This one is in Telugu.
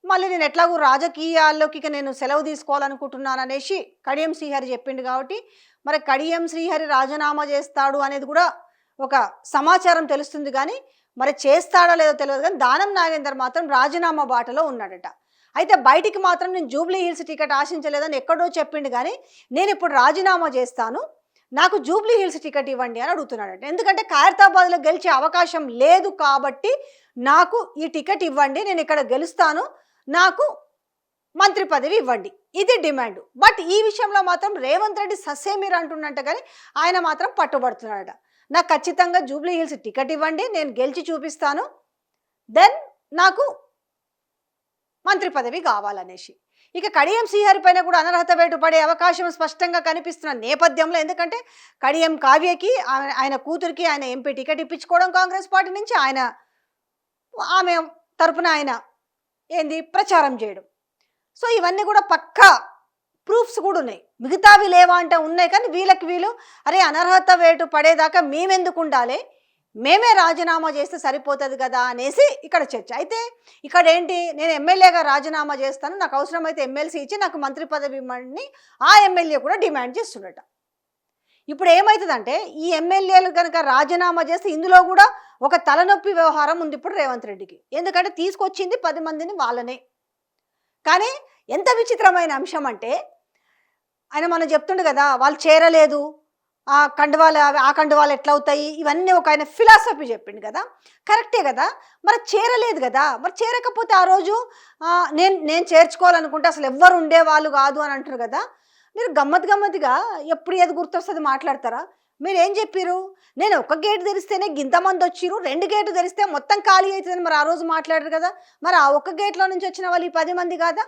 మళ్ళీ నేను ఎట్లాగూ రాజకీయాల్లోకి ఇక నేను సెలవు తీసుకోవాలనుకుంటున్నాననేసి కడియం శ్రీహరి చెప్పిండు కాబట్టి మరి కడియం శ్రీహరి రాజీనామా చేస్తాడు అనేది కూడా ఒక సమాచారం తెలుస్తుంది కానీ మరి చేస్తాడో లేదో తెలియదు కానీ దానం నాగేందర్ మాత్రం రాజీనామా బాటలో ఉన్నాడట. అయితే బయటికి మాత్రం నేను జూబ్లీ హిల్స్ టికెట్ ఆశించలేదని ఎక్కడో చెప్పిండు కానీ నేను ఇప్పుడు రాజీనామా చేస్తాను, నాకు జూబ్లీ హిల్స్ టికెట్ ఇవ్వండి అని అడుగుతున్నాడట. ఎందుకంటే ఖైరతాబాద్లో గెలిచే అవకాశం లేదు కాబట్టి నాకు ఈ టికెట్ ఇవ్వండి, నేను ఇక్కడ గెలుస్తాను, నాకు మంత్రి పదవి ఇవ్వండి, ఇది డిమాండ్. బట్ ఈ విషయంలో మాత్రం రేవంత్ రెడ్డి ససేమీర్ అంటున్నట్ట కానీ ఆయన మాత్రం పట్టుబడుతున్నాడట. నాకు ఖచ్చితంగా జూబ్లీ హిల్స్ టికెట్ ఇవ్వండి, నేను గెలిచి చూపిస్తాను, దెన్ నాకు మంత్రి పదవి కావాలనేసి. ఇక కడియం శ్రీహరి పైన కూడా అనర్హత వేటు పడే అవకాశం స్పష్టంగా కనిపిస్తున్న నేపథ్యంలో, ఎందుకంటే కడియం కావ్యకి ఆయన కూతురికి ఆయన ఎంపీ టికెట్ ఇప్పించుకోవడం కాంగ్రెస్ పార్టీ నుంచి, ఆమె తరపున ఆయన ప్రచారం చేయడం, సో ఇవన్నీ కూడా పక్కా ప్రూఫ్స్ కూడా ఉన్నాయి. మిగతావి లేవా అంటే ఉన్నాయి, కానీ వీళ్ళు అరే అనర్హత వేటు పడేదాకా మేమెందుకు ఉండాలి, మేమే రాజీనామా చేస్తే సరిపోతుంది కదా అనేసి ఇక్కడ చర్చ. అయితే ఇక్కడ నేను ఎమ్మెల్యేగా రాజీనామా చేస్తాను, నాకు అవసరమైతే ఎమ్మెల్సీ ఇచ్చి నాకు మంత్రి పదవి ఇవ్వండి ఆ ఎమ్మెల్యే కూడా డిమాండ్ చేస్తున్నట. ఇప్పుడు ఏమవుతుందంటే ఈ ఎమ్మెల్యేలు కనుక రాజీనామా చేస్తే ఇందులో కూడా ఒక తలనొప్పి వ్యవహారం ఉంది ఇప్పుడు రేవంత్ రెడ్డికి. ఎందుకంటే తీసుకొచ్చింది 10 మందిని వాళ్ళనే. కానీ ఎంత విచిత్రమైన అంశం అంటే ఆయన మనం చెప్తుండే కదా, వాళ్ళు చేరలేదు, ఆ కండువాలు ఎట్లా అవుతాయి, ఇవన్నీ ఒక ఆయన ఫిలాసఫీ చెప్పిండు కదా, కరెక్టే కదా. మరి చేరలేదు కదా, మరి చేరకపోతే ఆ రోజు నేను చేర్చుకోవాలనుకుంటే అసలు ఎవ్వరు ఉండేవాళ్ళు కాదు అని అంటారు కదా. మీరు గమ్మత్తుగా ఎప్పుడు ఏది గుర్తొస్తుంది మాట్లాడతారా? మీరు ఏం చెప్పారు, నేను ఒక గేటు తెరిస్తేనే ఇంతమంది వచ్చిరు, 2 గేట్లు తెరిస్తే మొత్తం ఖాళీ అవుతుందని మరి ఆ రోజు మాట్లాడారు కదా. మరి ఆ ఒక్క గేట్లో నుంచి వచ్చిన వాళ్ళు ఈ 10 మంది కాదా?